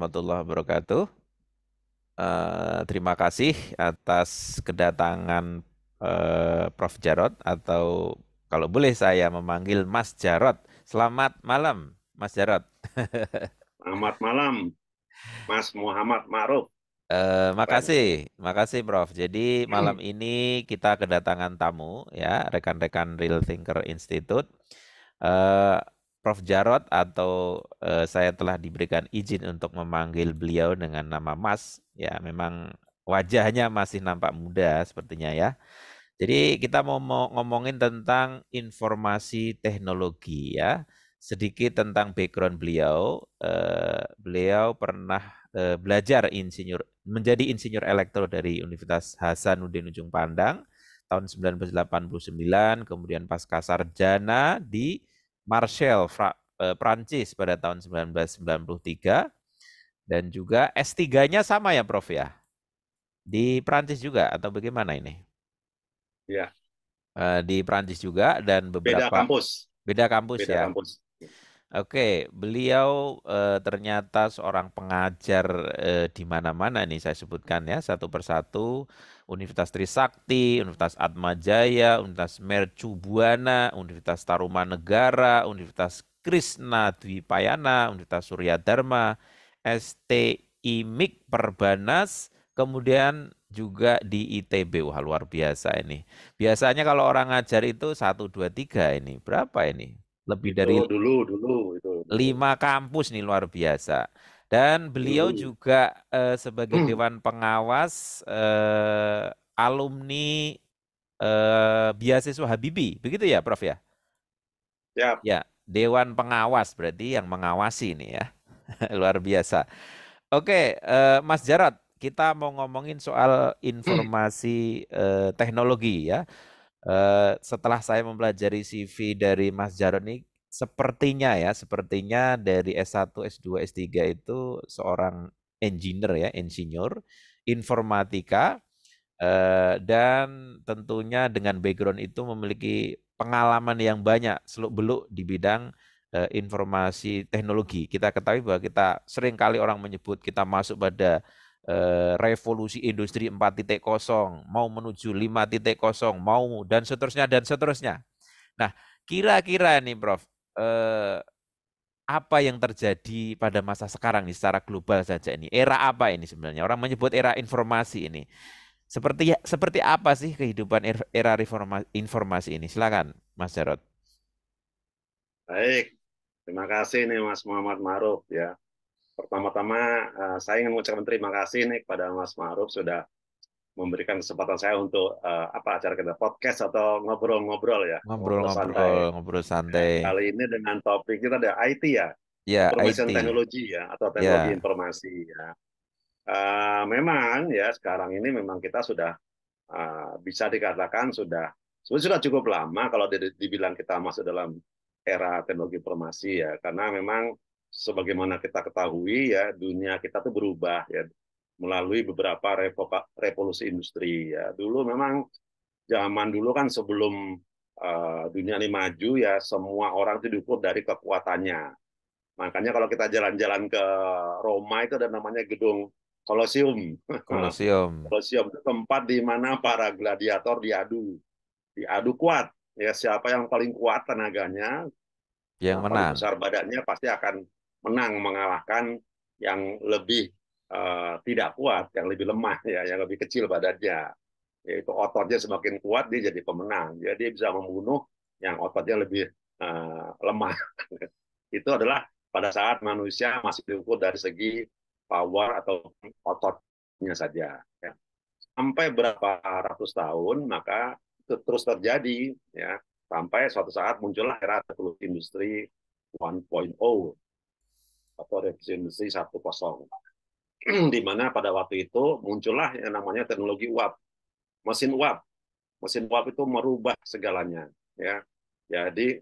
warahmatullahi wabarakatuh. Terima kasih atas kedatangan Prof. Jarot, atau kalau boleh saya memanggil Mas Jarot. Selamat malam, Mas Jarot. Selamat malam, Mas Muhammad Ma'ruf. Makasih, Friend. makasih Prof. Jadi malam ini kita kedatangan tamu ya, rekan-rekan Real Thinker Institute. Eh, Prof. Jarot, atau saya telah diberikan izin untuk memanggil beliau dengan nama Mas. Ya, memang wajahnya masih nampak muda sepertinya ya. Jadi kita mau ngomongin tentang informasi teknologi ya. Sedikit tentang background beliau. Beliau pernah belajar menjadi insinyur elektro dari Universitas Hasanuddin Ujung Pandang tahun 1989, kemudian pasca sarjana di Marseille, Prancis pada tahun 1993, dan juga S3-nya sama ya Prof ya, di Prancis juga atau bagaimana ini? Ya, Di Prancis juga, dan beda beberapa kampus, beda kampus beda ya. kampus. Oke, beliau ternyata seorang pengajar di mana-mana nih saya sebutkan ya satu persatu. Universitas Trisakti, Universitas Atmajaya, Universitas Mercu Buana, Universitas Tarumanegara, Universitas Krishna Dwipayana, Universitas Surya Dharma, STIMIK Perbanas, kemudian juga di ITB. Wah, luar biasa ini. Biasanya kalau orang ngajar itu satu, dua, tiga ini. Berapa ini? Lebih Itu dari dulu, 5 kampus nih, luar biasa. Dan beliau dulu. juga sebagai Dewan Pengawas alumni beasiswa Habibie, begitu ya Prof ya? Ya, Ya, Dewan Pengawas berarti yang mengawasi ini ya. Luar biasa. Oke, Mas Jarot, kita mau ngomongin soal informasi teknologi ya. Setelah saya mempelajari CV dari Mas Jarod ini, sepertinya dari S1, S2, S3 itu seorang engineer ya, insinyur informatika, dan tentunya dengan background itu memiliki pengalaman yang banyak seluk-beluk di bidang informasi teknologi. Kita ketahui bahwa kita sering kali orang menyebut kita masuk pada revolusi industri 4.0, mau menuju 5.0, mau dan seterusnya dan seterusnya. Nah, kira-kira nih Prof, eh, apa yang terjadi pada masa sekarang nih secara global saja ini? Era apa ini sebenarnya? Orang menyebut era informasi ini. Seperti apa sih kehidupan era informasi ini? Silakan, Mas Jarot. baik. Terima kasih nih Mas Muhammad Ma'ruf ya. Pertama-tama saya ingin mengucapkan terima kasih nih kepada Mas Ma'ruf sudah memberikan kesempatan saya untuk apa acara kita podcast atau ngobrol-ngobrol ya, ngobrol santai. Ngobrol-ngobrol, ngobrol Ya, santai. kali ini dengan topik kita ada IT ya, Ya, Information IT. Technology ya, atau teknologi Ya, informasi ya. Memang ya sekarang ini memang kita sudah bisa dikatakan sudah cukup lama kalau dibilang kita masuk dalam era teknologi informasi ya, karena memang sebagaimana kita ketahui ya dunia kita tuh berubah ya melalui beberapa revolusi industri ya. Dulu memang zaman dulu kan sebelum dunia ini maju ya semua orang itu diukur dari kekuatannya. Makanya kalau kita jalan-jalan ke Roma itu ada namanya gedung Colosseum. Kolosium Kolosium itu tempat di mana para gladiator diadu kuat. Ya siapa yang paling kuat tenaganya, yang paling menang. besar badannya pasti akan menang mengalahkan yang lebih tidak kuat, yang lebih lemah ya, yang lebih kecil badannya. Yaitu ototnya semakin kuat dia jadi pemenang. Jadi dia bisa membunuh yang ototnya lebih lemah. Itu adalah pada saat manusia masih diukur dari segi power atau ototnya saja. Ya. Sampai berapa ratus tahun maka itu terus terjadi ya sampai suatu saat muncullah era revolusi industri 1.0 atau revolusi industri 1.0 di mana pada waktu itu muncullah yang namanya teknologi uap, mesin uap. Mesin uap itu merubah segalanya ya. Jadi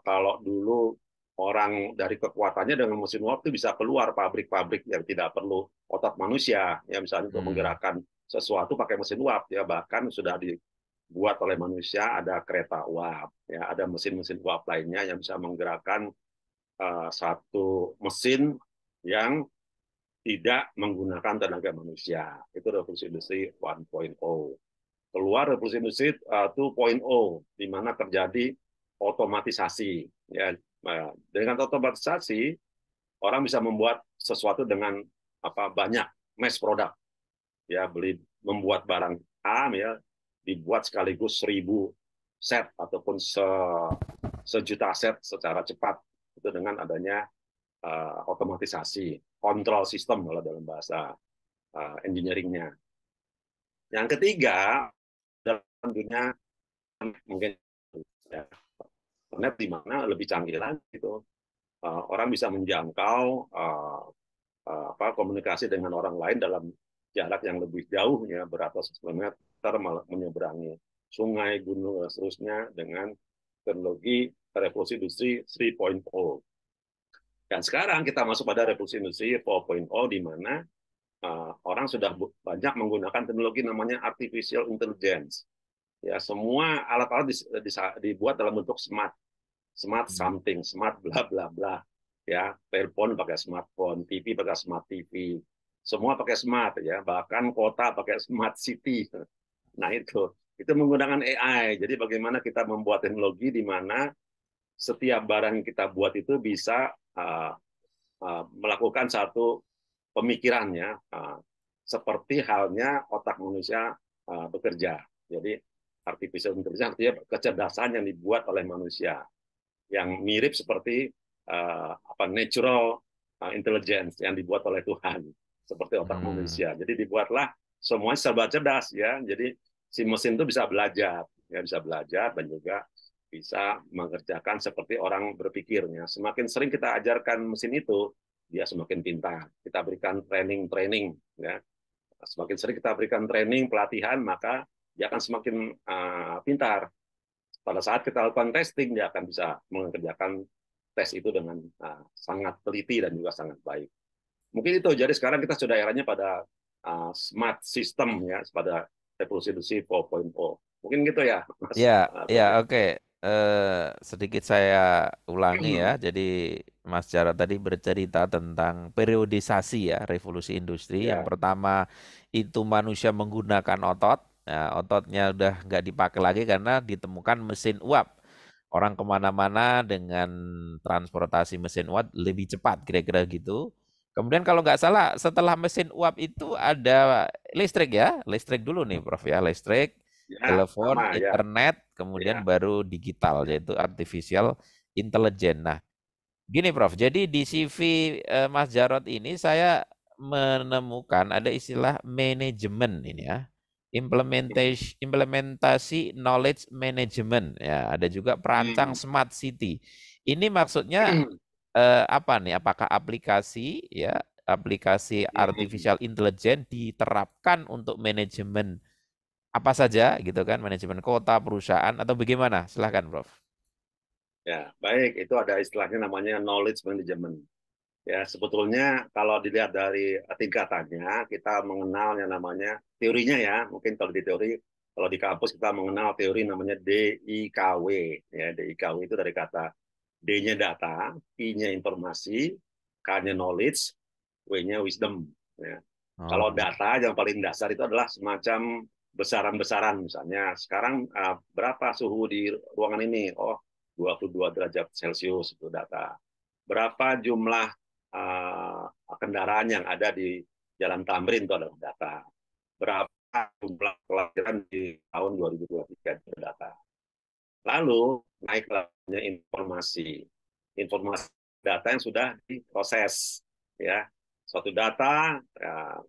kalau dulu orang dari kekuatannya dengan mesin uap itu bisa keluar pabrik-pabrik yang tidak perlu otak manusia ya misalnya untuk Hmm. menggerakkan sesuatu pakai mesin uap ya bahkan sudah dibuat oleh manusia ada kereta uap ya ada mesin-mesin uap lainnya yang bisa menggerakkan satu mesin yang tidak menggunakan tenaga manusia. Itu revolusi industri 1.0. Keluar revolusi industri 2.0, di mana terjadi otomatisasi. Ya, dengan otomatisasi, orang bisa membuat sesuatu dengan banyak mass product. Ya, membuat barang A, ya, dibuat sekaligus 1.000 set ataupun sejuta set secara cepat. Itu dengan adanya otomatisasi, kontrol sistem kalau dalam bahasa engineering-nya. Yang ketiga, dalam dunia mungkin ya, internet di mana lebih canggih lagi gitu. Orang bisa menjangkau komunikasi dengan orang lain dalam jarak yang lebih jauh, ya, beratus kilometer, menyeberangi sungai, gunung, dan seterusnya dengan teknologi revolusi industri 3.0. Dan sekarang kita masuk pada revolusi industri 4.0, di mana orang sudah banyak menggunakan teknologi namanya artificial intelligence. Ya, semua alat-alat dibuat dalam bentuk smart, smart something, smart bla bla bla. Ya, telepon pakai smartphone, TV pakai smart TV, semua pakai smart, ya. Bahkan kota pakai smart city. Nah, itu menggunakan AI. Jadi bagaimana kita membuat teknologi di mana setiap barang yang kita buat itu bisa melakukan satu pemikirannya, seperti halnya otak manusia bekerja. Jadi artificial intelligence artinya kecerdasan yang dibuat oleh manusia, yang mirip seperti natural intelligence yang dibuat oleh Tuhan, seperti otak manusia. Jadi dibuatlah semuanya serba cerdas, ya. Jadi si mesin itu bisa belajar, ya, bisa belajar dan juga bisa mengerjakan seperti orang berpikirnya. Semakin sering kita ajarkan mesin itu, dia semakin pintar. Kita berikan training, ya. Semakin sering kita berikan training, pelatihan, maka dia akan semakin pintar. Pada saat kita lakukan testing, dia akan bisa mengerjakan tes itu dengan sangat teliti dan juga sangat baik. Mungkin itu. Jadi sekarang kita sudah eranya pada smart system, ya, pada revolusi industri 4.0. Mungkin gitu ya, Mas Ya, Taufik. ya, oke. Sedikit saya ulangi ya. Jadi Mas Jarod tadi bercerita tentang periodisasi ya, revolusi industri. Yang Ya. pertama itu manusia menggunakan otot. Nah, ototnya udah nggak dipakai lagi karena ditemukan mesin uap. Orang kemana-mana dengan transportasi mesin uap lebih cepat, kira-kira gitu. Kemudian kalau nggak salah setelah mesin uap itu ada listrik ya, listrik dulu nih Prof ya, listrik, Ya, telepon, sama ya. internet, kemudian Ya. baru digital, Ya. yaitu artificial intelligence. Nah, gini Prof, jadi di CV Mas Jarod ini saya menemukan ada istilah manajemen ini ya. Implementasi knowledge management ya, ada juga perancang smart city. Ini maksudnya apa nih? Apakah aplikasi ya, aplikasi artificial intelligence diterapkan untuk manajemen apa saja gitu kan, manajemen kota, perusahaan atau bagaimana? Silahkan, Prof. Ya, baik. Itu ada istilahnya namanya knowledge management. Ya, sebetulnya kalau dilihat dari tingkatannya, kita mengenal yang namanya teorinya, ya. Mungkin kalau di teori, kalau di kampus kita mengenal teori namanya DIKW. Ya, DIKW itu dari kata D-nya data, I-nya informasi, K-nya knowledge, W-nya wisdom. Ya. Kalau Oh. data yang paling dasar itu adalah semacam besaran-besaran. Misalnya, sekarang berapa suhu di ruangan ini? Oh, 22 derajat Celcius itu data. Berapa jumlah kendaraan yang ada di Jalan Tamrin itu adalah data. Berapa jumlah kelahiran di tahun 2023 itu data. Lalu naik levelnya informasi. Informasi data yang sudah diproses, ya. Suatu data, ya,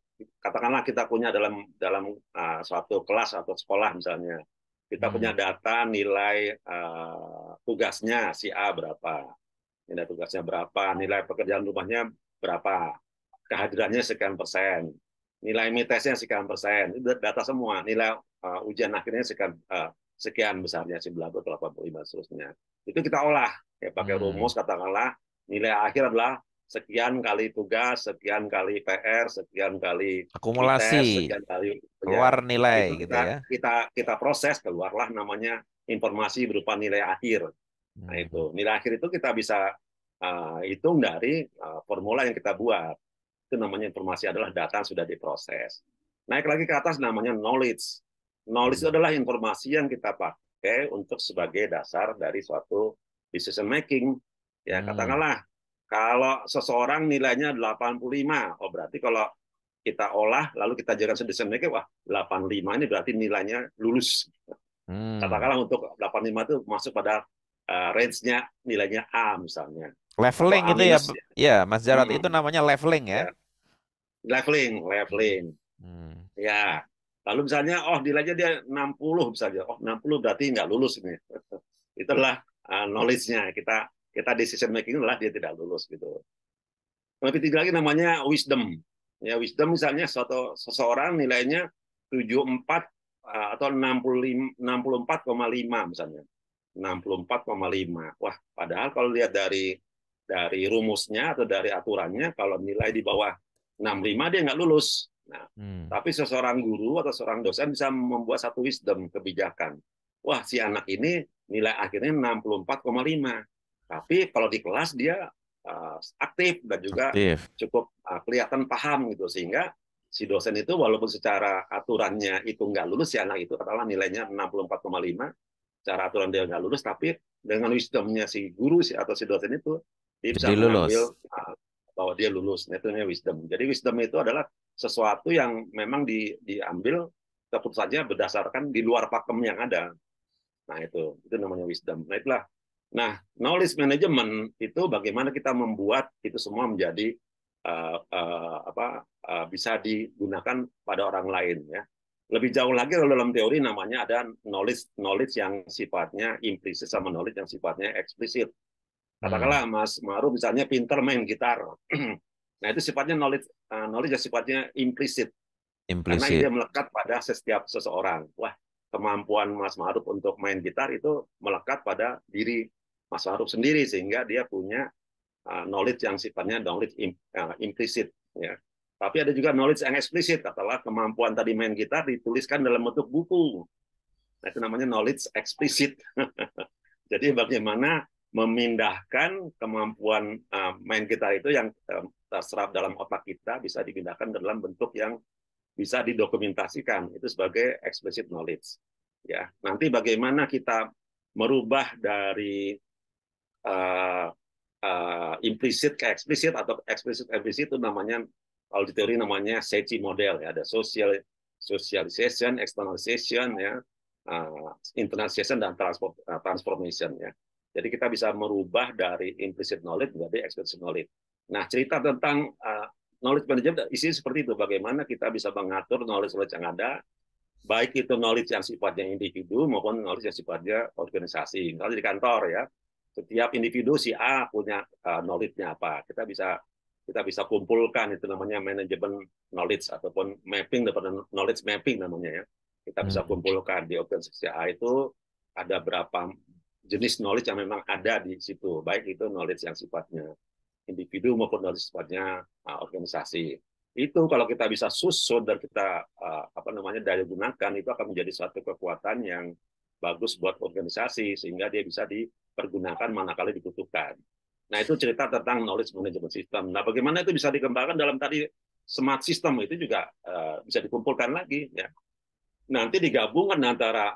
katakanlah kita punya dalam dalam suatu kelas atau sekolah misalnya. Kita punya data nilai tugasnya si A berapa, nilai tugasnya berapa, nilai pekerjaan rumahnya berapa, kehadirannya sekian persen, nilai mitesnya sekian persen, itu data semua, nilai ujian akhirnya sekian besarnya, 985 seterusnya. Itu kita olah, ya, pakai rumus, katakanlah nilai akhir adalah sekian kali tugas, sekian kali PR, sekian kali mites, Akumulasi, sekian kali, ya. keluar Nah, nilai itu gitu ya. kita proses, keluarlah namanya informasi berupa nilai akhir. Nah, itu nilai akhir itu kita bisa hitung dari formula yang kita buat. Itu namanya informasi adalah data yang sudah diproses. Naik lagi ke atas namanya knowledge. Knowledge itu Hmm. adalah informasi yang kita pakai untuk sebagai dasar dari suatu decision making. Ya, Hmm. katakanlah kalau seseorang nilainya 85, oh berarti kalau kita olah lalu kita jadikan decision making, wah 85 ini berarti nilainya lulus. Hmm. Katakanlah untuk 85 itu masuk pada range-nya nilainya A misalnya atau Leveling A itu ya, minus. ya Mas Jarot, itu Hmm, namanya leveling ya. ya, leveling. Hmm. Ya. Lalu misalnya nilainya dia 60 misalnya. 60 berarti nggak lulus ini. Itulah knowledge-nya. Kita decision making adalah dia tidak lulus gitu. Lebih tinggi lagi namanya wisdom. Ya, wisdom misalnya seseorang nilainya 74 atau 64,5 misalnya. 64,5. Wah, padahal kalau lihat dari rumusnya atau dari aturannya, kalau nilai di bawah 65 dia nggak lulus. Nah, Hmm. tapi seseorang guru atau seorang dosen bisa membuat satu wisdom, kebijakan. Wah, si anak ini nilai akhirnya 64,5. Tapi kalau di kelas dia aktif dan juga Aktif. cukup kelihatan paham gitu, sehingga si dosen itu walaupun secara aturannya itu nggak lulus, si anak itu katakanlah nilainya 64,5, secara aturan dia nggak lulus, tapi dengan wisdomnya si guru atau si dosen itu dia bisa Jadi lulus. mengambil bahwa dia lulus. Nah, itu namanya wisdom. Jadi wisdom itu adalah sesuatu yang memang diambil keputusannya berdasarkan di luar pakem yang ada. Nah, itu namanya wisdom. Nah, itulah. Nah, knowledge management itu bagaimana kita membuat itu semua menjadi bisa digunakan pada orang lain ya. Lebih jauh lagi kalau dalam teori namanya ada knowledge yang sifatnya implisit sama knowledge yang sifatnya eksplisit. Hmm. Katakanlah Mas Maru misalnya pinter main gitar. Nah, itu sifatnya knowledge yang sifatnya implisit karena dia Implisit. melekat pada setiap seseorang. Wah, kemampuan Mas Ma'ruf untuk main gitar itu melekat pada diri Mas Ma'ruf sendiri sehingga dia punya knowledge yang sifatnya knowledge implisit ya. Tapi ada juga knowledge yang eksplisit, katakanlah kemampuan tadi main gitar dituliskan dalam bentuk buku. Nah, itu namanya knowledge eksplisit. Jadi bagaimana memindahkan kemampuan main gitar itu yang terserap dalam otak kita bisa dipindahkan dalam bentuk yang bisa didokumentasikan itu sebagai explicit knowledge. Ya, nanti bagaimana kita merubah dari uh, implicit ke eksplisit atau explicit eksplisit itu namanya kalau di teori namanya SETI model ya, ada socialization, externalization ya, internationalization dan transformation ya. Jadi kita bisa merubah dari implicit knowledge menjadi explicit knowledge. Nah, cerita tentang knowledge management isinya seperti itu. Bagaimana kita bisa mengatur knowledge yang ada, baik itu knowledge yang sifatnya individu maupun knowledge yang sifatnya organisasi. Kalau di kantor ya, setiap individu si A punya knowledge-nya apa. Kita bisa kumpulkan itu namanya manajemen knowledge ataupun mapping daripada knowledge mapping namanya ya. Kita bisa Hmm. kumpulkan di organisasi A itu ada berapa jenis knowledge yang memang ada di situ, baik itu knowledge yang sifatnya individu maupun knowledge sifatnya organisasi. Itu kalau kita bisa susun dan kita daya gunakan, itu akan menjadi suatu kekuatan yang bagus buat organisasi sehingga dia bisa dipergunakan manakala dibutuhkan. Nah, itu cerita tentang knowledge management system. Nah, bagaimana itu bisa dikembangkan dalam tadi smart system itu juga bisa dikumpulkan lagi ya. Nanti digabungkan antara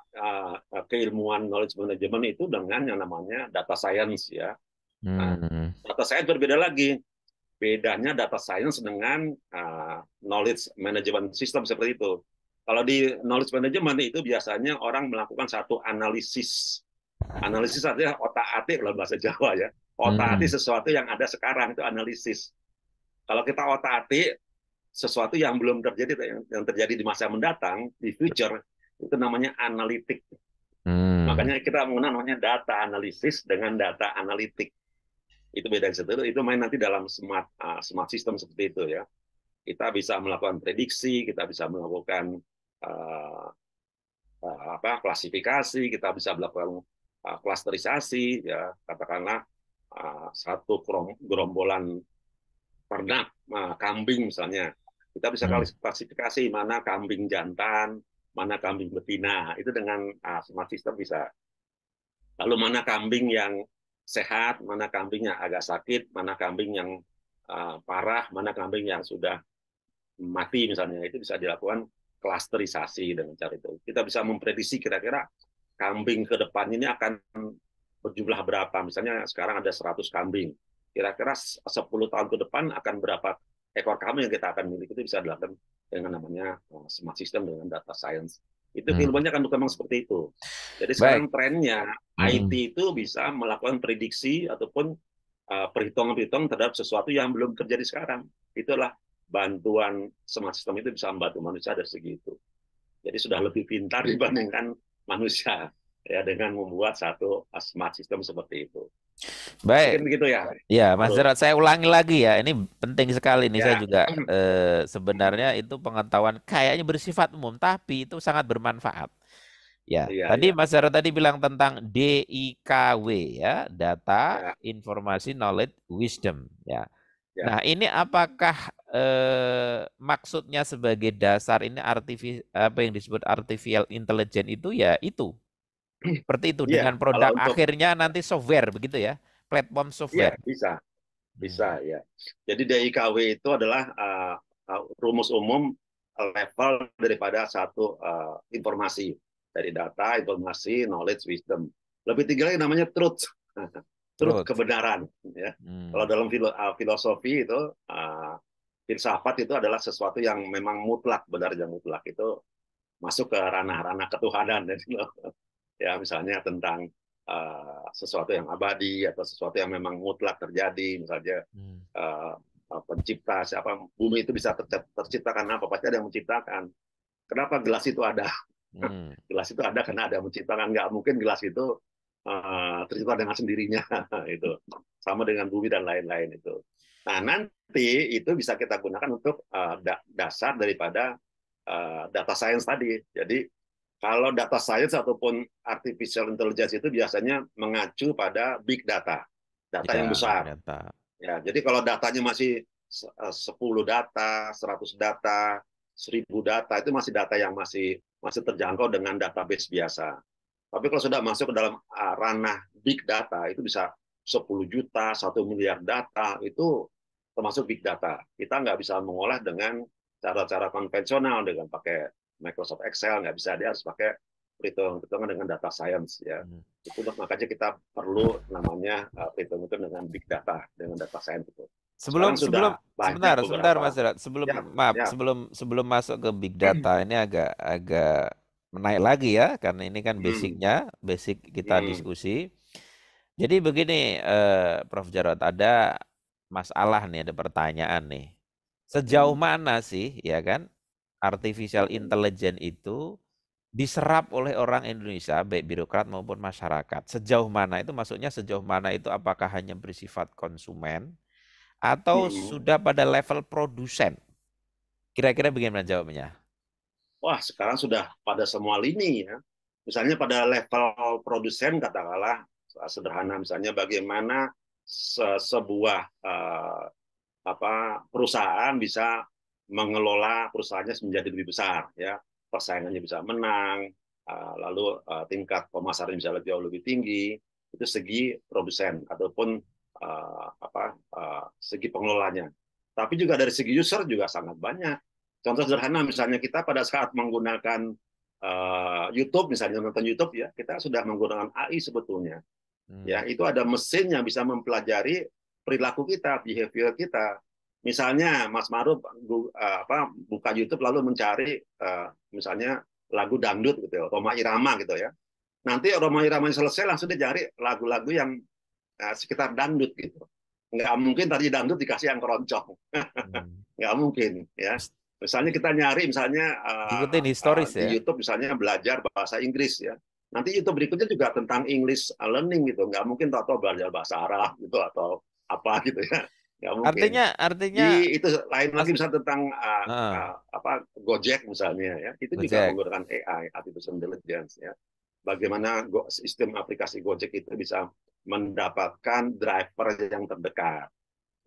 keilmuan knowledge management itu dengan yang namanya data science ya. Nah, Hmm. data science berbeda lagi. Bedanya data science dengan knowledge management system seperti itu. Kalau di knowledge management itu biasanya orang melakukan satu analisis. Analisis artinya otak-atik dalam bahasa Jawa ya. Otak-atik Hmm. sesuatu yang ada sekarang itu analisis. Kalau kita otak-atik sesuatu yang belum terjadi, yang terjadi di masa mendatang, di future, itu namanya analitik. Hmm. Makanya kita menggunakan namanya data analisis dengan data analitik. Itu beda itu main nanti dalam smart system seperti itu ya. Kita bisa melakukan prediksi, kita bisa melakukan uh, klasifikasi, kita bisa melakukan klasterisasi ya, katakanlah satu gerombolan ternak kambing misalnya, kita bisa Hmm. klasifikasi mana kambing jantan, mana kambing betina, itu dengan smart system bisa. Lalu mana kambing yang sehat, mana kambing yang agak sakit, mana kambing yang parah, mana kambing yang sudah mati misalnya, itu bisa dilakukan klasterisasi dengan cara itu. Kita bisa memprediksi kira-kira kambing ke depan ini akan berjumlah berapa. Misalnya sekarang ada 100 kambing. Kira-kira 10 tahun ke depan akan berapa ekor kambing yang kita akan miliki, itu bisa dilakukan dengan namanya smart system dengan data science. Itu Hmm. ilmunya kan memang seperti itu. Jadi Baik. sekarang trennya IT itu bisa melakukan prediksi ataupun perhitungan-perhitungan terhadap sesuatu yang belum terjadi sekarang. Itulah bantuan smart system itu bisa membantu manusia dari segi itu. Jadi sudah lebih pintar dibandingkan manusia ya dengan membuat satu smart system seperti itu. Mungkin Baik. begitu ya. Ya, Mas Halo. Jarod, saya ulangi lagi ya. Ini penting sekali nih. Saya Ya. juga sebenarnya itu pengetahuan kayaknya bersifat umum, tapi itu sangat bermanfaat. Ya, Iya, tadi iya. Mas Jarod tadi bilang tentang DIKW ya, data, Ya, informasi, knowledge, wisdom. Ya. ya. Nah, ini apakah maksudnya sebagai dasar ini apa yang disebut artificial intelligence itu ya itu seperti itu Iya, dengan kalau produk untuk akhirnya nanti software begitu ya, platform iya software. bisa, bisa Hmm. ya. Jadi DIKW itu adalah rumus umum level daripada satu informasi dari data, informasi, knowledge, wisdom. Lebih tinggi lagi namanya truth, truth Truth. kebenaran. Ya. Kalau Hmm. dalam filosofi itu filsafat itu adalah sesuatu yang memang mutlak, benar yang mutlak itu masuk ke ranah-ranah ketuhanan. Ya misalnya tentang sesuatu yang abadi atau sesuatu yang memang mutlak terjadi, misalnya Hmm. uh, pencipta siapa, bumi itu bisa terciptakan apa, pasti ada yang menciptakan. Kenapa gelas itu ada? Hmm. Gelas itu ada karena ada yang menciptakan. Nggak mungkin gelas itu tercipta dengan sendirinya. Itu sama dengan bumi dan lain-lain itu. Nah nanti itu bisa kita gunakan untuk dasar daripada data science tadi. Jadi kalau data science ataupun artificial intelligence itu biasanya mengacu pada big data, data Ya, yang big besar. data. Ya, jadi kalau datanya masih 10 data, 100 data, 1000 data, itu masih data yang masih masih terjangkau dengan database biasa. Tapi kalau sudah masuk ke dalam ranah big data, itu bisa 10 juta, 1 miliar data, itu termasuk big data. Kita nggak bisa mengolah dengan cara-cara konvensional, dengan pakai Microsoft Excel, nggak bisa. Dia harus pakai perhitungan dengan data science. Ya. Hmm. Itu makanya kita perlu namanya perhitungan itu dengan big data, dengan data science itu. Sekarang Sebelum sebelum sudah banyak sebentar beberapa. Mas Jerat. Sebelum Ya, maaf, ya. sebelum masuk ke big data ini agak agak menaik lagi ya karena ini kan Hmm, basic kita hmm, diskusi. Jadi begini Prof Jarot, ada masalah nih, ada pertanyaan nih. Sejauh hmm, mana sih ya kan artificial hmm, intelligence itu diserap oleh orang Indonesia baik birokrat maupun masyarakat? Sejauh mana itu, maksudnya sejauh mana itu, apakah hanya bersifat konsumen atau hmm. sudah pada level produsen? Kira-kira bagaimana jawabnya? Wah, sekarang sudah pada semua lini ya. Misalnya pada level produsen katakanlah sederhana, misalnya bagaimana sebuah perusahaan bisa mengelola perusahaannya menjadi lebih besar ya, persaingannya bisa menang, lalu tingkat pemasaran bisa jauh lebih tinggi, itu segi produsen ataupun segi pengelolanya. Tapi juga dari segi user juga sangat banyak. Contoh sederhana misalnya kita pada saat menggunakan YouTube, misalnya nonton YouTube ya, kita sudah menggunakan AI sebetulnya. Hmm. Ya, itu ada mesin yang bisa mempelajari perilaku kita, behavior kita. Misalnya Mas Maruf buka YouTube lalu mencari misalnya lagu dangdut gitu ya, Roma Irama gitu ya. Nanti Roma Irama selesai langsung dia cari lagu-lagu yang sekitar dangdut gitu. Nggak mungkin tadi dangdut dikasih yang keroncong. Hmm. Nggak mungkin ya. Misalnya kita nyari misalnya Ikutin historis di ya. YouTube misalnya belajar bahasa Inggris ya. Nanti YouTube berikutnya juga tentang English learning gitu. Nggak mungkin tahu belajar bahasa Arab gitu atau apa gitu ya. Nggak mungkin. Artinya Itu lain lagi Mas, misalnya tentang ah, Gojek misalnya ya. Itu juga Gojek. menggunakan AI, artificial intelligence ya. Bagaimana sistem aplikasi Gojek itu bisa mendapatkan driver yang terdekat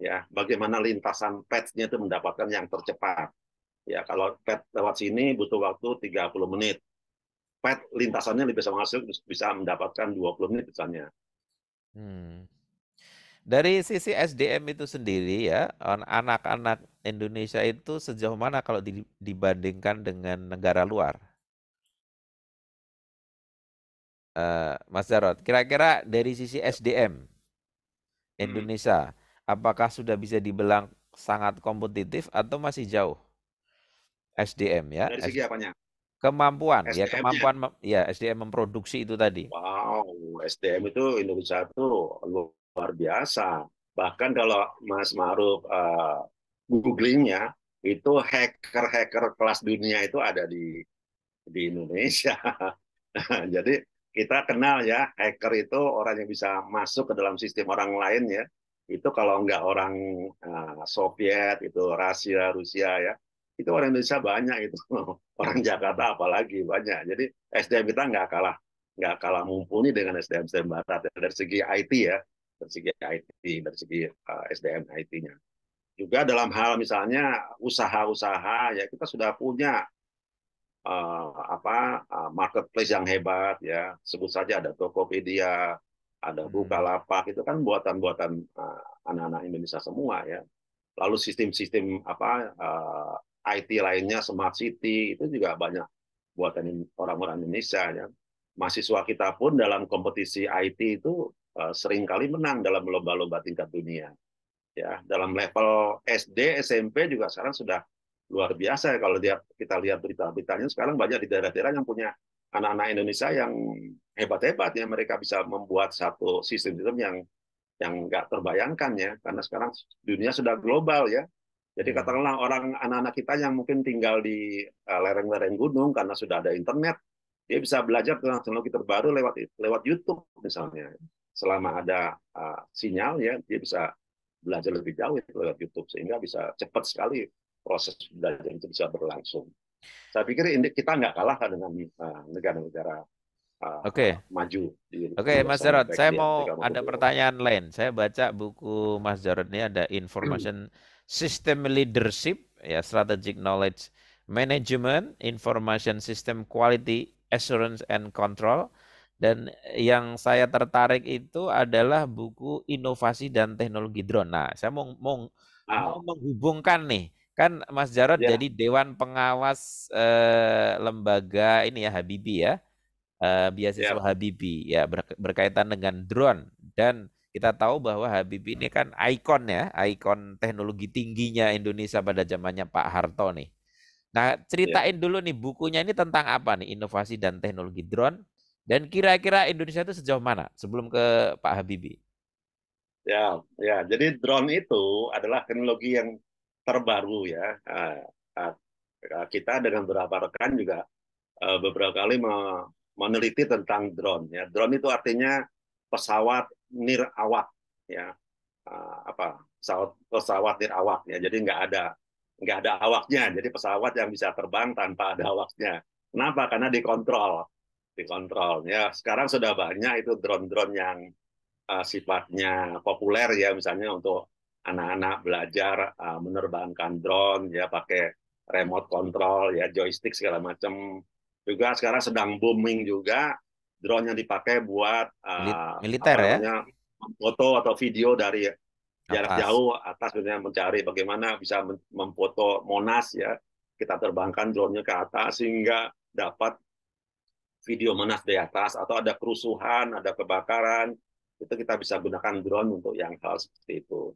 ya, bagaimana lintasan pets-nya itu mendapatkan yang tercepat. Ya, kalau pet lewat sini butuh waktu 30 menit. Pet lintasannya lebih bisa masuk bisa mendapatkan 20 menit misalnya. Hmm. Dari sisi SDM itu sendiri ya, anak-anak Indonesia itu sejauh mana kalau dibandingkan dengan negara luar? Mas Jarod, kira-kira dari sisi SDM Hmm. Indonesia, apakah sudah bisa dibilang sangat kompetitif atau masih jauh SDM ya? Dari segi apanya? Kemampuan ya, SDM-nya. ya SDM memproduksi itu tadi. Wow, SDM itu Indonesia tuh luar biasa. Bahkan kalau Mas Maruf googlingnya, itu hacker-hacker kelas dunia itu ada di Indonesia. Jadi kita kenal ya, hacker itu orang yang bisa masuk ke dalam sistem orang lain ya. Itu kalau nggak orang Soviet, itu Rusia ya. Itu orang Indonesia banyak itu. Orang Jakarta apalagi banyak. Jadi SDM kita nggak kalah mumpuni dengan SDM Barat ya. Dari segi IT ya, dari segi IT, dari segi SDM IT-nya. Juga dalam hal misalnya usaha-usaha ya kita sudah punya marketplace yang hebat ya, sebut saja ada Tokopedia, ada Hmm. Bukalapak, itu kan buatan-buatan anak-anak Indonesia semua ya. Lalu sistem-sistem IT lainnya, smart city itu juga banyak buatan orang-orang Indonesia ya. Mahasiswa kita pun dalam kompetisi IT itu seringkali menang dalam lomba-lomba tingkat dunia ya. Dalam level SD SMP juga sekarang sudah luar biasa ya. Kalau kita lihat berita-beritanya sekarang banyak di daerah-daerah yang punya anak-anak Indonesia yang hebat-hebat ya, mereka bisa membuat satu sistem-sistem yang nggak terbayangkan ya, karena sekarang dunia sudah global ya. Jadi Hmm. katakanlah orang anak-anak kita yang mungkin tinggal di lereng-lereng gunung, karena sudah ada internet, dia bisa belajar tentang teknologi terbaru lewat lewat YouTube misalnya. Selama ada sinyal ya, dia bisa belajar lebih jauh itu lewat YouTube, sehingga bisa cepat sekali proses belajar itu bisa berlangsung. Saya pikir ini kita nggak kalah dengan negara-negara Oke. maju di Oke, luar Mas sana, Jarod, baik saya di mau Amerika maupun ada di Eropa. pertanyaan lain. Saya baca buku Mas Jarod ini ada Information System Leadership, ya Strategic Knowledge Management, Information System Quality Assurance and Control. Dan yang saya tertarik itu adalah buku Inovasi dan Teknologi Drone. Nah, saya mau Nah, menghubungkan nih. Kan Mas Jarod ya, jadi Dewan Pengawas lembaga ini ya Habibie ya, beasiswa ya, Habibie ya, berkaitan dengan drone. Dan kita tahu bahwa Habibie ini kan ikon ya, ikon teknologi tingginya Indonesia pada zamannya Pak Harto nih. Nah, ya, ceritain dulu nih bukunya ini tentang apa nih, inovasi dan teknologi drone, dan kira-kira Indonesia itu sejauh mana sebelum ke Pak Habibie. ya, ya. Jadi drone itu adalah teknologi yang terbaru ya. Ah, kita dengan beberapa rekan juga beberapa kali meneliti tentang drone ya. Drone itu artinya pesawat nirawak ya. Pesawat pesawat nirawak ya. Jadi nggak ada awaknya. Jadi pesawat yang bisa terbang tanpa ada awaknya. Kenapa? Karena dikontrol ya. Sekarang sudah banyak itu drone-drone yang sifatnya populer ya, misalnya untuk anak-anak belajar menerbangkan drone ya, pakai remote control ya, joystick segala macam. Juga sekarang sedang booming juga drone yang dipakai buat Militer ya, foto atau video dari jarak atas. jauh atas, misalnya mencari bagaimana bisa memfoto Monas ya, kita terbangkan drone-nya ke atas sehingga dapat video Monas di atas, atau ada kerusuhan, ada kebakaran, itu kita bisa gunakan drone untuk yang hal seperti itu.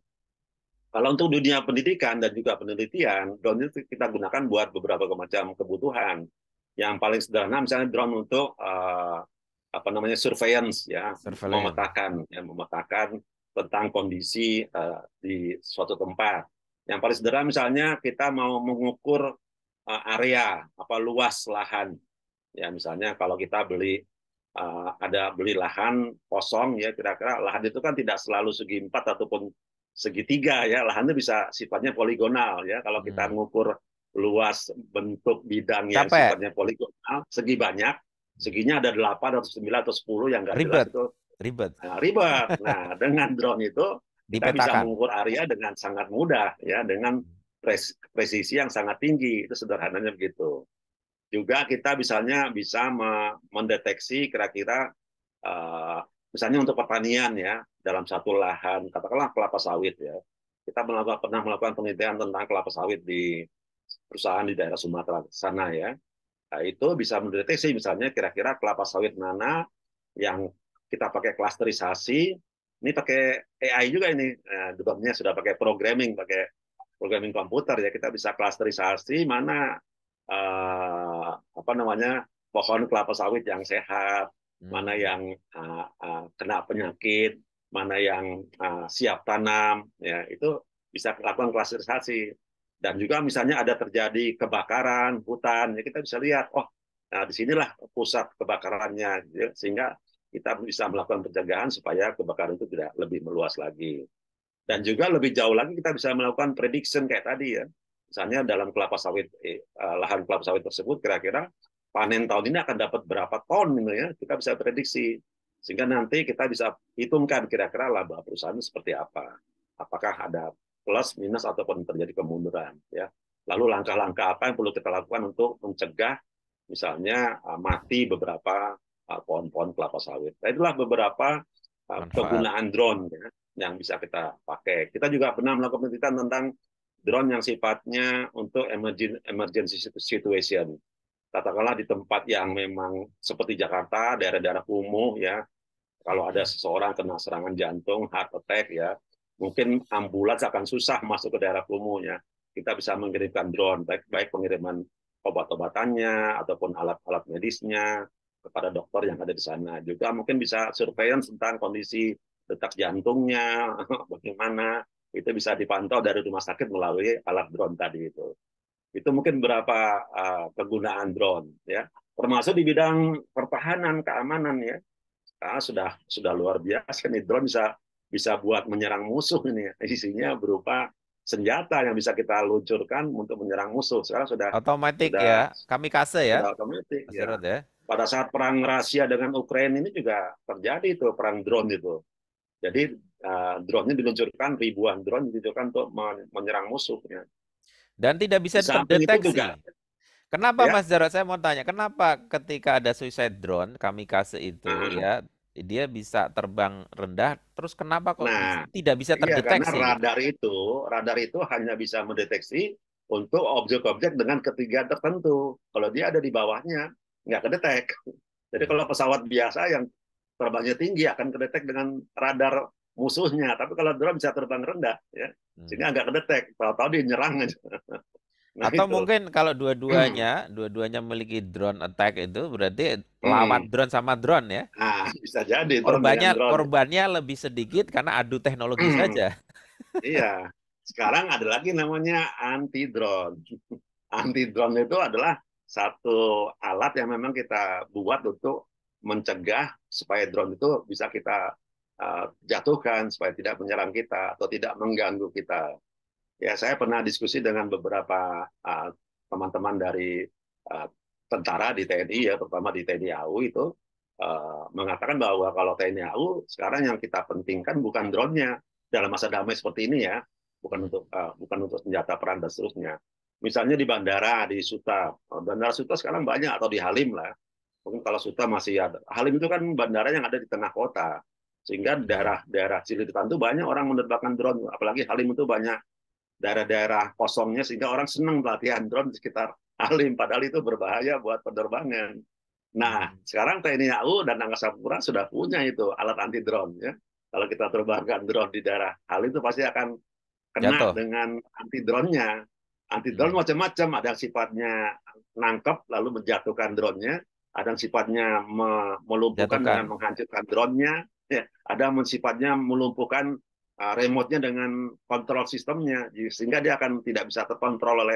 Kalau untuk dunia pendidikan dan juga penelitian, drone itu kita gunakan buat beberapa macam kebutuhan. Yang paling sederhana misalnya drone untuk surveillance ya, Surveillance. memetakan tentang kondisi di suatu tempat. Yang paling sederhana misalnya kita mau mengukur area luas lahan ya, misalnya kalau kita beli lahan kosong ya, kira-kira lahan itu kan tidak selalu segi empat ataupun segitiga ya, lahan itu bisa sifatnya poligonal ya. Kalau kita Hmm. mengukur luas bentuk bidang yang Capek, sifatnya poligonal, segi banyak, seginya ada 8 atau 9 atau 10 yang nggak jelas ribet, itu ribet. ribet. Nah, dengan drone itu kita bisa Dipetakan. mengukur area dengan sangat mudah ya, dengan presisi yang sangat tinggi. Itu sederhananya begitu. Juga kita misalnya bisa mendeteksi kira-kira misalnya untuk pertanian ya, dalam satu lahan, katakanlah kelapa sawit ya, kita pernah melakukan penelitian tentang kelapa sawit di perusahaan di daerah Sumatera sana ya. Nah, itu bisa mendeteksi misalnya kira-kira kelapa sawit mana yang kita pakai klasterisasi. Ini pakai AI juga ini, drone-nya sudah pakai programming komputer ya. Kita bisa klasterisasi mana apa namanya pohon kelapa sawit yang sehat, mana Hmm, yang kena penyakit, mana yang siap tanam, ya itu bisa lakukan klasterisasi. Dan juga misalnya ada terjadi kebakaran hutan, ya kita bisa lihat, oh, nah disinilah pusat kebakarannya, ya, sehingga kita bisa melakukan pencegahan supaya kebakaran itu tidak lebih meluas lagi. Dan juga lebih jauh lagi kita bisa melakukan prediction kayak tadi ya. Misalnya dalam kelapa sawit, lahan kelapa sawit tersebut kira-kira panen tahun ini akan dapat berapa ton gitu ya. Kita bisa prediksi. Sehingga nanti kita bisa hitungkan kira-kira laba perusahaan seperti apa. Apakah ada plus, minus, ataupun terjadi kemunduran. Ya. Lalu langkah-langkah apa yang perlu kita lakukan untuk mencegah misalnya mati beberapa pohon-pohon kelapa sawit. Nah, itulah beberapa manfaat. kegunaan drone ya, yang bisa kita pakai. Kita juga pernah melakukan penelitian tentang drone yang sifatnya untuk emergency situation. Katakanlah di tempat yang memang seperti Jakarta, daerah-daerah kumuh ya, kalau ada seseorang kena serangan jantung, heart attack ya, mungkin ambulans akan susah masuk ke daerah kumuhnya. Kita bisa mengirimkan drone, baik pengiriman obat-obatannya ataupun alat-alat medisnya kepada dokter yang ada di sana. Juga mungkin bisa surveillance tentang kondisi detak jantungnya, bagaimana itu bisa dipantau dari rumah sakit melalui alat drone tadi itu. Itu mungkin beberapa kegunaan drone ya, termasuk di bidang pertahanan keamanan ya. Sudah luar biasa nih, drone bisa bisa buat menyerang musuh ini. Isinya berupa senjata yang bisa kita luncurkan untuk menyerang musuh. Sekarang Otomatis sudah ya, kamikaze ya, sudah otomatis Mas ya. Jarod ya. Pada saat perang Rusia dengan Ukraina ini juga terjadi itu perang drone itu. Jadi drone-nya diluncurkan, ribuan drone diluncurkan untuk menyerang musuhnya. Dan tidak bisa Di samping itu juga terdeteksi. Kenapa ya. Mas Jarod? Saya mau tanya, kenapa ketika ada suicide drone, kamikaze itu Nah, ya, dia bisa terbang rendah, terus kenapa kok Nah, tidak bisa iya karena terdeteksi gitu? radar itu hanya bisa mendeteksi untuk objek-objek dengan ketinggian tertentu. Kalau dia ada di bawahnya, nggak kedetek. Jadi Hmm, kalau pesawat biasa yang terbangnya tinggi akan kedetek dengan radar musuhnya. Tapi kalau drone bisa terbang rendah, ya, hmm. sehingga nggak kedetek. Tahu-tahu dia nyerang aja. Nah Atau itu. mungkin kalau dua-duanya memiliki drone attack itu berarti lawan Hmm. drone sama drone ya. Nah, bisa jadi drone dengan Korbannya drone. korbannya lebih sedikit karena adu teknologi saja. Iya. Sekarang ada lagi namanya anti drone. Anti drone itu adalah satu alat yang memang kita buat untuk mencegah supaya drone itu bisa kita jatuhkan supaya tidak menyerang kita atau tidak mengganggu kita. Ya, saya pernah diskusi dengan beberapa teman-teman dari uh, tentara di TNI ya, terutama di TNI AU itu mengatakan bahwa kalau TNI AU sekarang yang kita pentingkan bukan drone-nya dalam masa damai seperti ini ya, Hmm. bukan untuk senjata perang dan seterusnya. Misalnya di bandara di Suta, bandara Suta sekarang banyak atau di Halim lah. Mungkin kalau Suta masih ada. Halim itu kan bandara yang ada di tengah kota, sehingga Hmm. daerah Cililitan itu banyak orang menerbangkan drone. Apalagi Halim itu banyak daerah-daerah kosongnya sehingga orang senang pelatihan drone di sekitar Halim, padahal itu berbahaya buat penerbangan. Nah, Hmm. sekarang TNI AU dan Angkasa Pura sudah punya itu alat anti drone ya. Kalau kita terbangkan drone di daerah Halim itu pasti akan kena Jatuh. dengan anti drone-nya. Anti drone Hmm. macam-macam, ada yang sifatnya nangkep lalu menjatuhkan drone-nya, ada yang sifatnya melumpuhkan dengan Jatuhkan. menghancurkan drone-nya, ya, ada yang sifatnya melumpuhkan remote-nya dengan kontrol sistemnya, sehingga dia akan tidak bisa terkontrol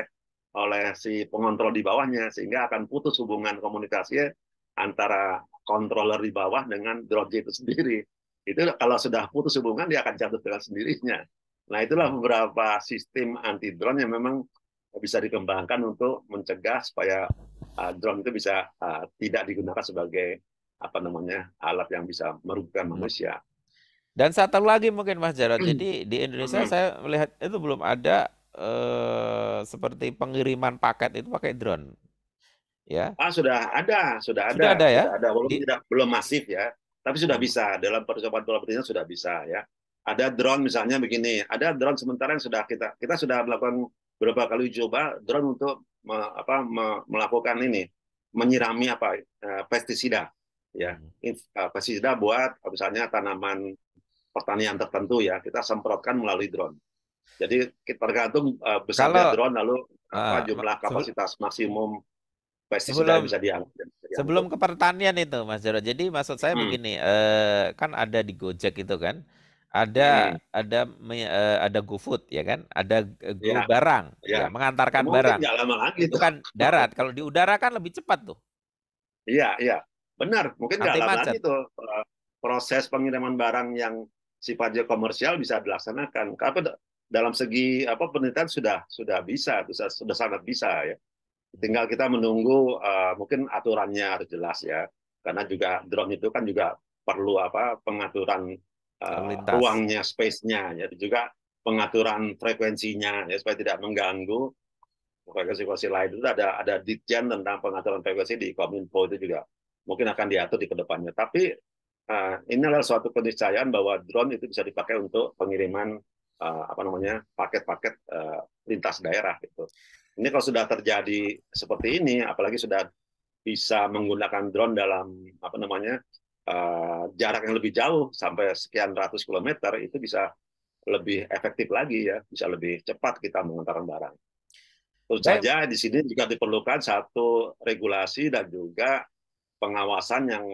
oleh si pengontrol di bawahnya, sehingga akan putus hubungan komunikasi antara controller di bawah dengan drone itu sendiri. Itu kalau sudah putus hubungan dia akan jatuh dengan sendirinya. Nah, itulah Hmm. beberapa sistem anti drone yang memang bisa dikembangkan untuk mencegah supaya drone itu bisa tidak digunakan sebagai apa namanya alat yang bisa merugikan manusia. Dan satu lagi mungkin Mas Jarod, jadi di Indonesia saya melihat itu belum ada seperti pengiriman paket itu pakai drone, ya. Sudah ada, Sudah ada ya? sudah ada, walaupun Di belum masif ya. Tapi sudah bisa dalam percobaan penelitian sudah bisa ya. Ada drone misalnya begini, ada drone sementara yang sudah kita sudah melakukan beberapa kali uji coba drone untuk melakukan ini menyirami pestisida ya. Hmm. Pestisida buat misalnya tanaman pertanian tertentu ya, kita semprotkan melalui drone. Jadi tergantung besarnya Kalau drone lalu ah, jumlah kapasitas maksimum pestisida yang sebelum bisa diangkut. sebelum ke pertanian itu Mas Jarod. Jadi maksud saya Hmm. begini, kan ada di Gojek itu kan, Hmm. ada GoFood ya kan, ada Go Ya, Barang ya. ya mengantarkan Mungkin barang. nggak lama lagi Itu tuh. kan darat, kalau di udara kan lebih cepat tuh, Iya, iya. Benar, mungkin nggak anti lama lagi macet. tuh proses pengiriman barang yang sifatnya komersial bisa dilaksanakan. Apa dalam segi penelitian sudah bisa, sudah sangat bisa ya. Hmm. Tinggal kita menunggu mungkin aturannya harus jelas ya. Karena juga drone itu kan juga perlu pengaturan Lalu lintas. ruangnya, space-nya, jadi juga pengaturan frekuensinya ya supaya tidak mengganggu frekuensi lain. Itu ada ditjen tentang pengaturan frekuensi di Kominfo itu juga mungkin akan diatur di kedepannya. Tapi ini adalah suatu keniscayaan bahwa drone itu bisa dipakai untuk pengiriman paket-paket lintas daerah gitu. Ini kalau sudah terjadi seperti ini, apalagi sudah bisa menggunakan drone dalam jarak yang lebih jauh sampai sekian ratus kilometer, itu bisa lebih efektif lagi ya, bisa lebih cepat kita mengantarkan barang. Tentu Baik. saja di sini juga diperlukan satu regulasi dan juga pengawasan yang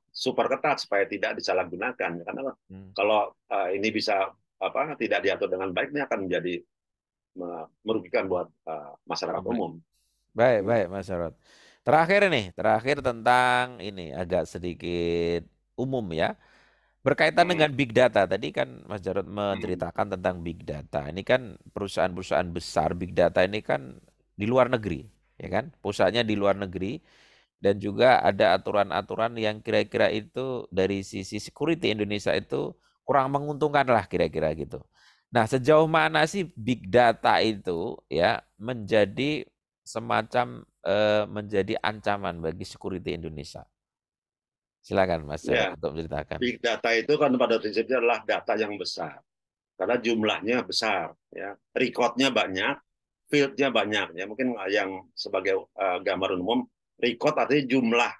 super ketat supaya tidak disalahgunakan. Karena Hmm. kalau ini bisa tidak diatur dengan baik, ini akan menjadi merugikan buat masyarakat Publik. umum. Baik, baik Mas Jarod. Terakhir tentang ini agak sedikit umum ya. Berkaitan dengan Hmm. big data, tadi kan Mas Jarod Hmm. menceritakan tentang big data. Ini kan perusahaan-perusahaan besar big data ini kan di luar negeri, ya kan? Pusatnya di luar negeri dan juga ada aturan-aturan yang kira-kira itu dari sisi security Indonesia itu kurang menguntungkan lah kira-kira gitu. Nah, sejauh mana sih big data itu ya menjadi semacam menjadi ancaman bagi security Indonesia? Silakan Mas Jarod Ya, untuk menceritakan. big data itu kan pada prinsipnya adalah data yang besar karena jumlahnya besar, ya, recordnya banyak, fieldnya banyak, ya mungkin yang sebagai gambaran umum, record artinya jumlah.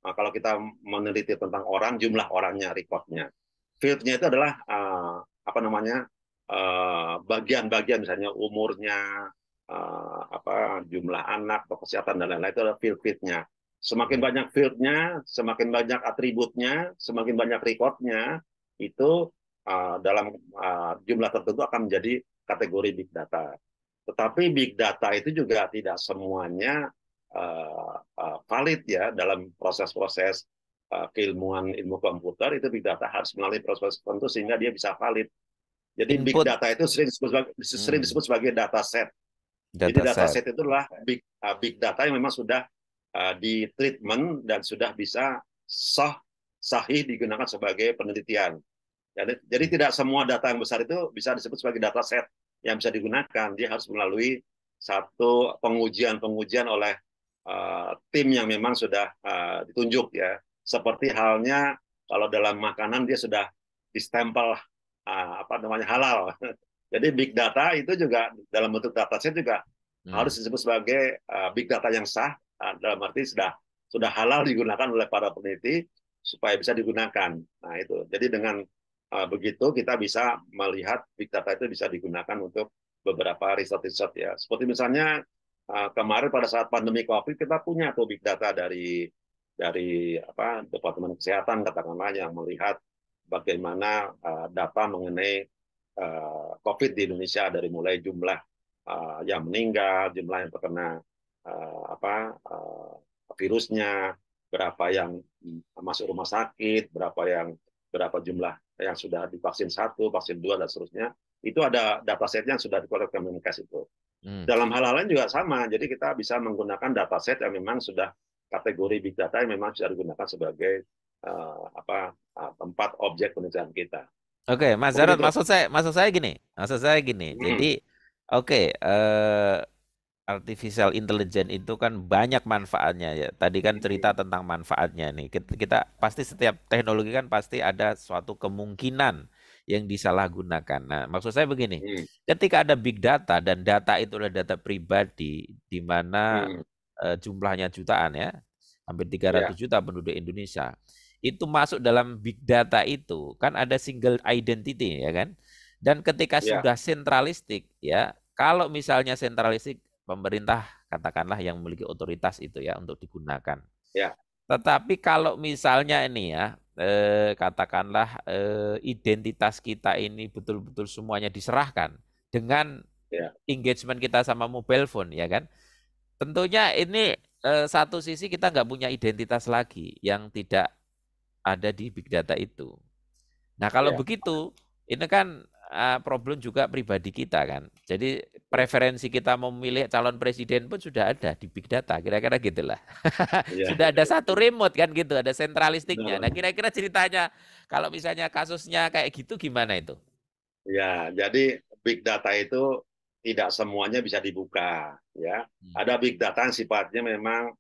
Nah, kalau kita meneliti tentang orang, jumlah orangnya, recordnya. Fieldnya itu adalah bagian-bagian, misalnya umurnya, jumlah anak, atau kesehatan dan lain-lain itu adalah field-fieldnya. Semakin Hmm. banyak fieldnya, semakin banyak atributnya, semakin banyak recordnya, itu dalam jumlah tertentu akan menjadi kategori big data. Tetapi big data itu juga tidak semuanya valid ya dalam proses-proses keilmuan ilmu komputer. Itu big data harus melalui proses tertentu sehingga dia bisa valid. Jadi big Input. data itu sering Hmm. disebut sebagai data set. Jadi Data data set. set itu adalah big data yang memang sudah di treatment dan sudah bisa sahih digunakan sebagai penelitian. Jadi tidak semua data yang besar itu bisa disebut sebagai data set yang bisa digunakan. Dia harus melalui satu pengujian oleh tim yang memang sudah ditunjuk ya. Seperti halnya kalau dalam makanan dia sudah distempel halal. Jadi big data itu juga dalam bentuk dataset juga Hmm. harus disebut sebagai big data yang sah, dalam arti sudah halal digunakan oleh para peneliti supaya bisa digunakan. Nah itu. Jadi dengan begitu kita bisa melihat big data itu bisa digunakan untuk beberapa riset-riset ya. Seperti misalnya kemarin pada saat pandemi COVID kita punya tuh big data dari Departemen Kesehatan katakanlah yang melihat bagaimana data mengenai COVID di Indonesia dari mulai jumlah yang meninggal, jumlah yang terkena virusnya, berapa yang masuk rumah sakit, berapa jumlah yang sudah divaksin 1, vaksin 2 dan seterusnya. Itu ada dataset yang sudah dikeluarkan Kemenkes itu. Hmm. Dalam hal lain juga sama. Jadi kita bisa menggunakan dataset yang memang sudah kategori big data yang memang bisa digunakan sebagai tempat objek penelitian kita. Oke, Mas Mungkin Jarod, itu. maksud saya gini. Hmm. Jadi, oke, artificial intelligence itu kan banyak manfaatnya ya. Tadi kan cerita tentang manfaatnya nih. Kita pasti setiap teknologi kan pasti ada suatu kemungkinan yang disalahgunakan. Nah, maksud saya begini, Hmm, ketika ada big data dan data itu adalah data pribadi di mana hmm, jumlahnya jutaan ya, hampir 300 ya, juta penduduk Indonesia. Itu masuk dalam big data itu kan ada single identity ya kan? Dan ketika ya, sudah sentralistik ya, kalau misalnya sentralistik pemerintah katakanlah yang memiliki otoritas itu ya untuk digunakan. ya, Tetapi kalau misalnya ini ya, katakanlah identitas kita ini betul-betul semuanya diserahkan dengan ya, engagement kita sama mobile phone ya kan, tentunya ini satu sisi kita nggak punya identitas lagi yang tidak ada di big data itu. Nah, kalau ya, begitu, ini kan problem juga pribadi kita kan. Jadi ya, preferensi kita memilih calon presiden pun sudah ada di big data, kira-kira gitulah. ya, Sudah ada satu remote kan gitu, ada sentralistiknya. Nah, benar. kira-kira ceritanya kalau misalnya kasusnya kayak gitu gimana itu? Ya, jadi big data itu tidak semuanya bisa dibuka, ya. Hmm. Ada big data yang sifatnya memang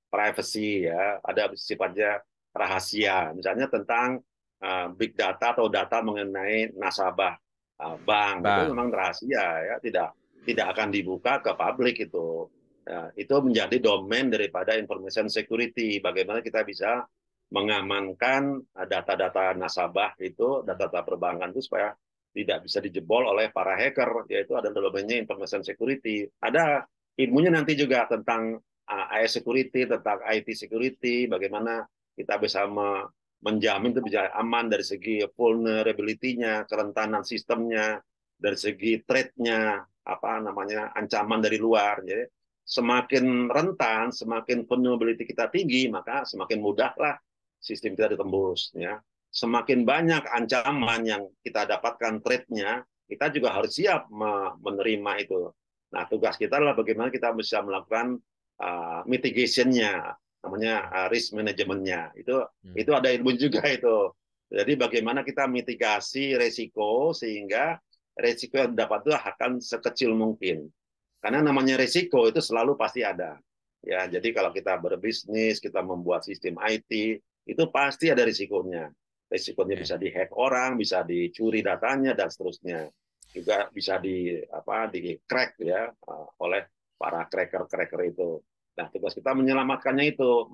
privacy, ya. Ada sifatnya rahasia. Misalnya tentang big data atau data mengenai nasabah bank itu Bang, memang rahasia, ya. Tidak akan dibuka ke publik itu. Ya, itu menjadi domain daripada information security. Bagaimana kita bisa mengamankan data-data nasabah itu, hmm, data-data perbankan itu supaya tidak bisa dijebol oleh para hacker, yaitu ada domainnya information security. Ada ilmunya nanti juga tentang AI security, tentang IT security, bagaimana kita bisa menjamin itu bisa aman dari segi vulnerability-nya, kerentanan sistemnya, dari segi threat-nya, apa namanya, ancaman dari luar. Jadi semakin rentan, semakin vulnerability kita tinggi, maka semakin mudahlah sistem kita ditembus. Ya, semakin banyak ancaman yang kita dapatkan threat-nya, kita juga harus siap menerima itu. Nah, tugas kita adalah bagaimana kita bisa melakukan mitigation-nya, namanya risk management-nya. hmm, Itu ada ilmu juga itu. Jadi bagaimana kita mitigasi resiko sehingga resiko yang dapat itu akan sekecil mungkin. Karena namanya resiko itu selalu pasti ada. Ya, jadi kalau kita berbisnis, kita membuat sistem IT, itu pasti ada risikonya. Risikonya oke. bisa dihack orang, bisa dicuri datanya dan seterusnya. Juga bisa di crack ya oleh para cracker-cracker itu. Nah, tugas kita menyelamatkannya itu,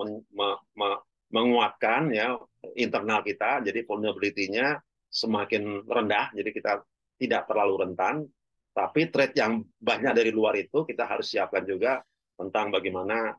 menguatkan ya internal kita, jadi vulnerability-nya semakin rendah, jadi kita tidak terlalu rentan, tapi trade yang banyak dari luar itu kita harus siapkan juga tentang bagaimana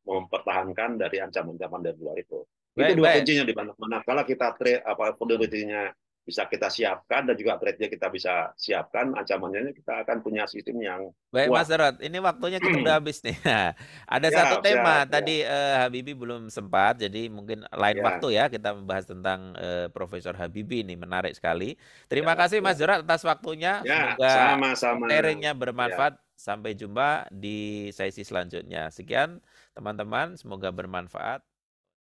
mempertahankan dari ancaman-ancaman dari luar itu. Itu Baik, dua baik. kuncinya di mana. Manakala kita trade vulnerability-nya bisa kita siapkan dan juga trade-nya kita bisa siapkan, ancamannya kita akan punya sistem yang Baik Mas kuat. Jarod, ini waktunya kita udah habis nih. Nah, ada satu Siap, siap, tema ya, tadi Habibie belum sempat, jadi mungkin lain ya, waktu ya kita membahas tentang Profesor Habibie ini menarik sekali. Terima ya, kasih Mas ya. Jarod atas waktunya. Ya, Semoga sama-sama. sharingnya Ya. bermanfaat. Sampai jumpa di sesi selanjutnya. Sekian teman-teman, semoga bermanfaat.